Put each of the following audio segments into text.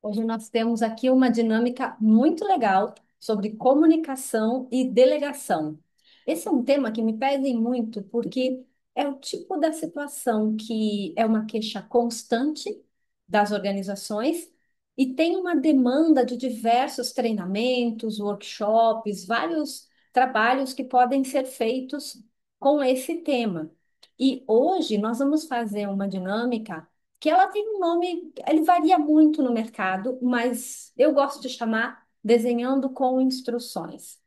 Hoje nós temos aqui uma dinâmica muito legal sobre comunicação e delegação. Esse é um tema que me pede muito porque é o tipo da situação que é uma queixa constante das organizações e tem uma demanda de diversos treinamentos, workshops, vários trabalhos que podem ser feitos com esse tema. E hoje nós vamos fazer uma dinâmica que ela tem um nome, ele varia muito no mercado, mas eu gosto de chamar desenhando com instruções.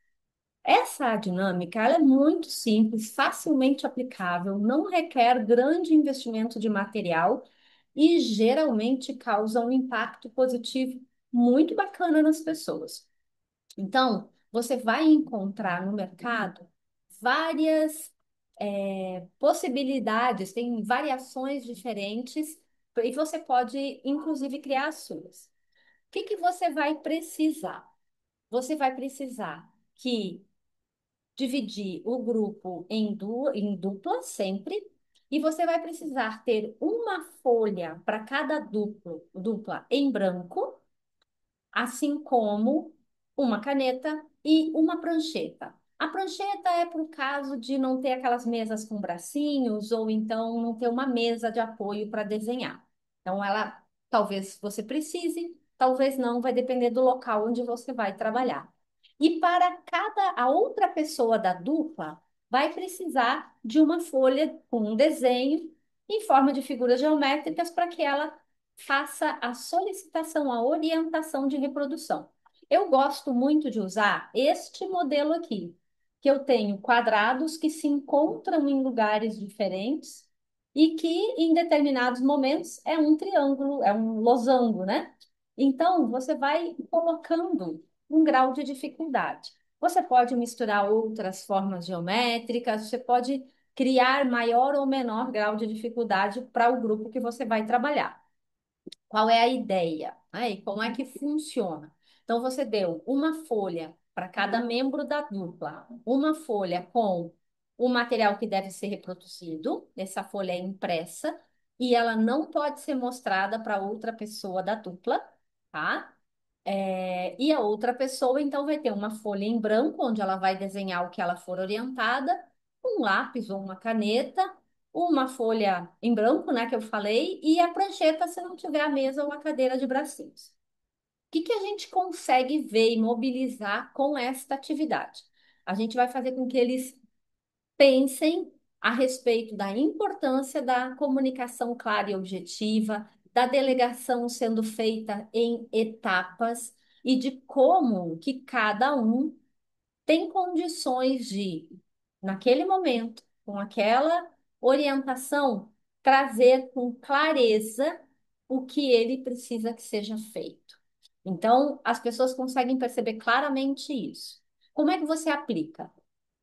Essa dinâmica, ela é muito simples, facilmente aplicável, não requer grande investimento de material e geralmente causa um impacto positivo muito bacana nas pessoas. Então, você vai encontrar no mercado várias possibilidades, tem variações diferentes e você pode, inclusive, criar as suas. O que que você vai precisar? Você vai precisar que dividir o grupo em dupla sempre, e você vai precisar ter uma folha para cada dupla em branco, assim como uma caneta e uma prancheta. A prancheta é para o caso de não ter aquelas mesas com bracinhos ou então não ter uma mesa de apoio para desenhar. Então, ela talvez você precise, talvez não, vai depender do local onde você vai trabalhar. E para cada a outra pessoa da dupla vai precisar de uma folha com um desenho em forma de figuras geométricas para que ela faça a solicitação, a orientação de reprodução. Eu gosto muito de usar este modelo aqui, que eu tenho quadrados que se encontram em lugares diferentes e que em determinados momentos é um triângulo, é um losango, né? Então, você vai colocando um grau de dificuldade. Você pode misturar outras formas geométricas, você pode criar maior ou menor grau de dificuldade para o grupo que você vai trabalhar. Qual é a ideia? Aí, como é que funciona? Então, você deu uma folha para cada membro da dupla, uma folha com o material que deve ser reproduzido, essa folha é impressa e ela não pode ser mostrada para outra pessoa da dupla, tá? E a outra pessoa, então, vai ter uma folha em branco, onde ela vai desenhar o que ela for orientada, um lápis ou uma caneta, uma folha em branco, né, que eu falei, e a prancheta, se não tiver a mesa ou a cadeira de bracinhos. O que que a gente consegue ver e mobilizar com esta atividade? A gente vai fazer com que eles pensem a respeito da importância da comunicação clara e objetiva, da delegação sendo feita em etapas e de como que cada um tem condições de, naquele momento, com aquela orientação, trazer com clareza o que ele precisa que seja feito. Então, as pessoas conseguem perceber claramente isso. Como é que você aplica?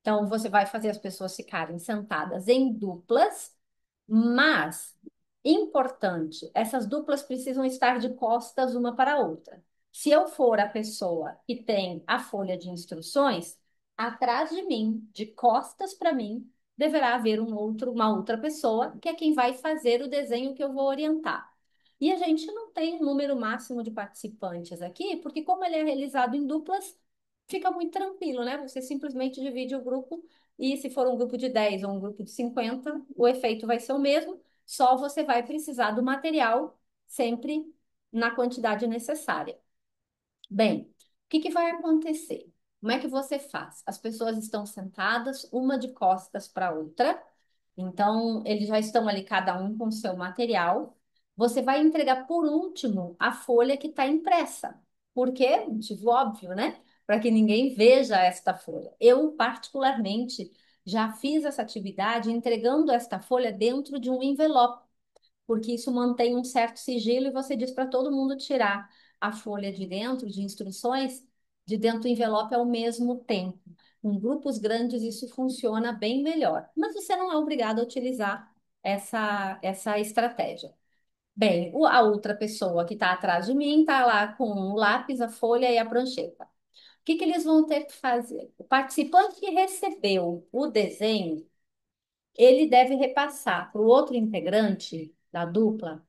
Então, você vai fazer as pessoas ficarem sentadas em duplas, mas, importante, essas duplas precisam estar de costas uma para a outra. Se eu for a pessoa que tem a folha de instruções, atrás de mim, de costas para mim, deverá haver uma outra pessoa, que é quem vai fazer o desenho que eu vou orientar. E a gente não tem um número máximo de participantes aqui, porque como ele é realizado em duplas, fica muito tranquilo, né? Você simplesmente divide o grupo e se for um grupo de 10 ou um grupo de 50, o efeito vai ser o mesmo, só você vai precisar do material sempre na quantidade necessária. Bem, o que que vai acontecer? Como é que você faz? As pessoas estão sentadas, uma de costas para a outra, então eles já estão ali, cada um com o seu material. Você vai entregar por último a folha que está impressa. Por quê? Motivo óbvio, né? Para que ninguém veja esta folha. Eu, particularmente, já fiz essa atividade entregando esta folha dentro de um envelope porque isso mantém um certo sigilo e você diz para todo mundo tirar a folha de dentro, de instruções, de dentro do envelope ao mesmo tempo. Com grupos grandes, isso funciona bem melhor, mas você não é obrigado a utilizar essa estratégia. Bem, a outra pessoa que está atrás de mim está lá com o lápis, a folha e a prancheta. O que que eles vão ter que fazer? O participante que recebeu o desenho ele deve repassar para o outro integrante da dupla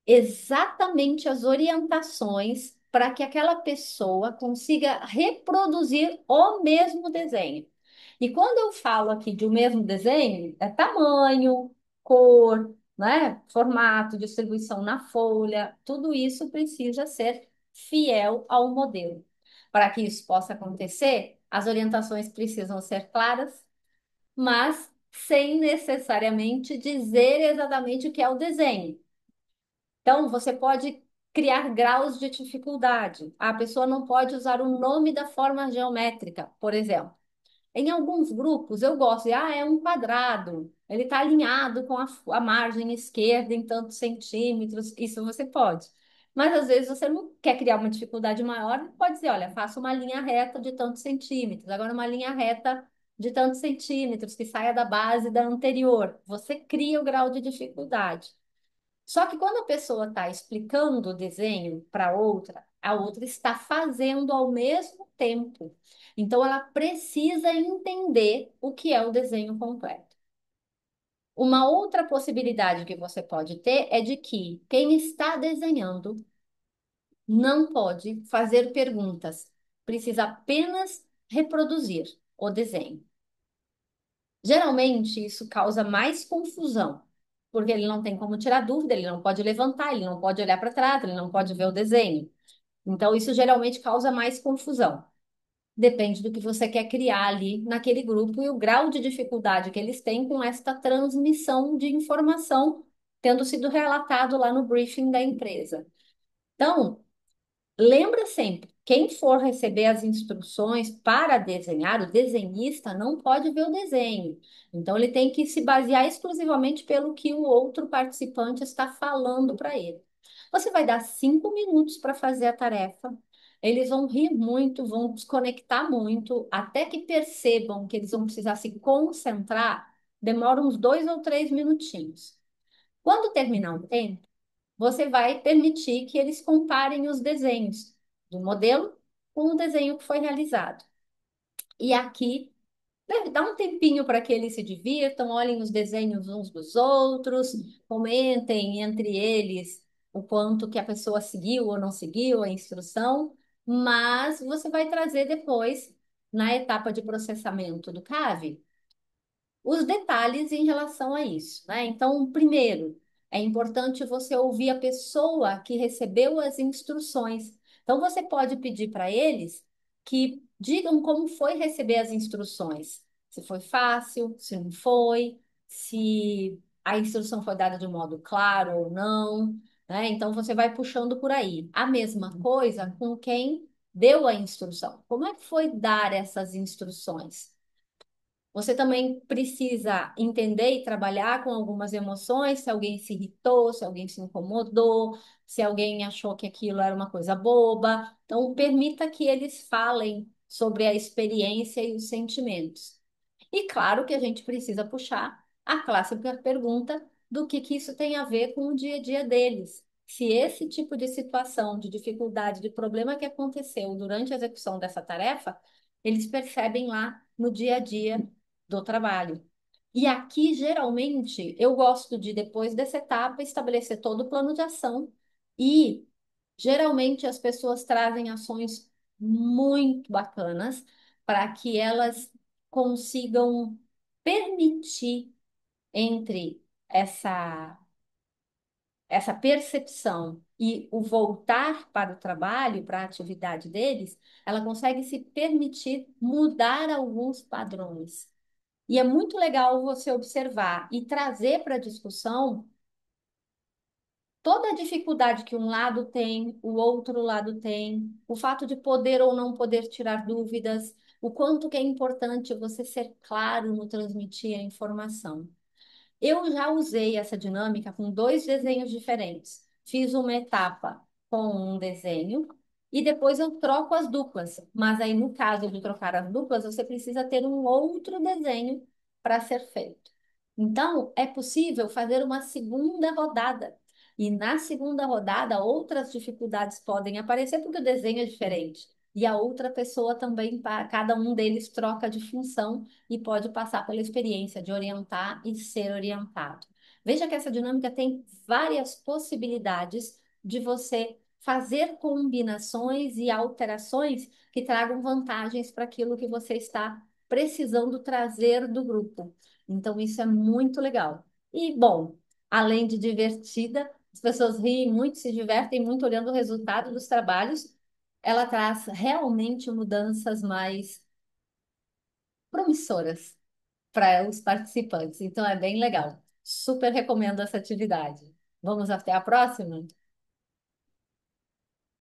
exatamente as orientações para que aquela pessoa consiga reproduzir o mesmo desenho. E quando eu falo aqui de o mesmo desenho, é tamanho, cor, né? Formato, distribuição na folha, tudo isso precisa ser fiel ao modelo. Para que isso possa acontecer, as orientações precisam ser claras, mas sem necessariamente dizer exatamente o que é o desenho. Então, você pode criar graus de dificuldade. A pessoa não pode usar o nome da forma geométrica, por exemplo. Em alguns grupos, eu gosto de, é um quadrado, ele está alinhado com a margem esquerda em tantos centímetros, isso você pode. Mas às vezes você não quer criar uma dificuldade maior, pode dizer, olha, faça uma linha reta de tantos centímetros, agora uma linha reta de tantos centímetros que saia da base da anterior. Você cria o grau de dificuldade. Só que quando a pessoa está explicando o desenho para outra, a outra está fazendo ao mesmo tempo. Então, ela precisa entender o que é o desenho completo. Uma outra possibilidade que você pode ter é de que quem está desenhando não pode fazer perguntas, precisa apenas reproduzir o desenho. Geralmente, isso causa mais confusão, porque ele não tem como tirar dúvida, ele não pode levantar, ele não pode olhar para trás, ele não pode ver o desenho. Então, isso geralmente causa mais confusão. Depende do que você quer criar ali naquele grupo e o grau de dificuldade que eles têm com esta transmissão de informação tendo sido relatado lá no briefing da empresa. Então, lembra sempre, quem for receber as instruções para desenhar, o desenhista não pode ver o desenho. Então, ele tem que se basear exclusivamente pelo que o outro participante está falando para ele. Você vai dar 5 minutos para fazer a tarefa. Eles vão rir muito, vão desconectar muito, até que percebam que eles vão precisar se concentrar. Demora uns 2 ou 3 minutinhos. Quando terminar o tempo, você vai permitir que eles comparem os desenhos do modelo com o desenho que foi realizado. E aqui, deve dar um tempinho para que eles se divirtam, olhem os desenhos uns dos outros, comentem entre eles o quanto que a pessoa seguiu ou não seguiu a instrução, mas você vai trazer depois, na etapa de processamento do CAV, os detalhes em relação a isso, né? Então, primeiro, é importante você ouvir a pessoa que recebeu as instruções. Então, você pode pedir para eles que digam como foi receber as instruções. Se foi fácil, se não foi, se a instrução foi dada de um modo claro ou não, né? Então, você vai puxando por aí. A mesma coisa com quem deu a instrução. Como é que foi dar essas instruções? Você também precisa entender e trabalhar com algumas emoções, se alguém se irritou, se alguém se incomodou, se alguém achou que aquilo era uma coisa boba. Então, permita que eles falem sobre a experiência e os sentimentos. E claro que a gente precisa puxar a clássica pergunta do que isso tem a ver com o dia a dia deles. Se esse tipo de situação, de dificuldade, de problema que aconteceu durante a execução dessa tarefa, eles percebem lá no dia a dia do trabalho. E aqui, geralmente, eu gosto de, depois dessa etapa, estabelecer todo o plano de ação e, geralmente, as pessoas trazem ações muito bacanas para que elas consigam permitir entre essa percepção e o voltar para o trabalho, para a atividade deles, ela consegue se permitir mudar alguns padrões. E é muito legal você observar e trazer para a discussão toda a dificuldade que um lado tem, o outro lado tem, o fato de poder ou não poder tirar dúvidas, o quanto que é importante você ser claro no transmitir a informação. Eu já usei essa dinâmica com dois desenhos diferentes. Fiz uma etapa com um desenho e depois eu troco as duplas. Mas aí, no caso de trocar as duplas, você precisa ter um outro desenho para ser feito. Então, é possível fazer uma segunda rodada. E na segunda rodada, outras dificuldades podem aparecer porque o desenho é diferente. E a outra pessoa também, cada um deles troca de função e pode passar pela experiência de orientar e ser orientado. Veja que essa dinâmica tem várias possibilidades de você fazer combinações e alterações que tragam vantagens para aquilo que você está precisando trazer do grupo. Então, isso é muito legal. E, bom, além de divertida, as pessoas riem muito, se divertem muito olhando o resultado dos trabalhos. Ela traz realmente mudanças mais promissoras para os participantes. Então é bem legal. Super recomendo essa atividade. Vamos até a próxima?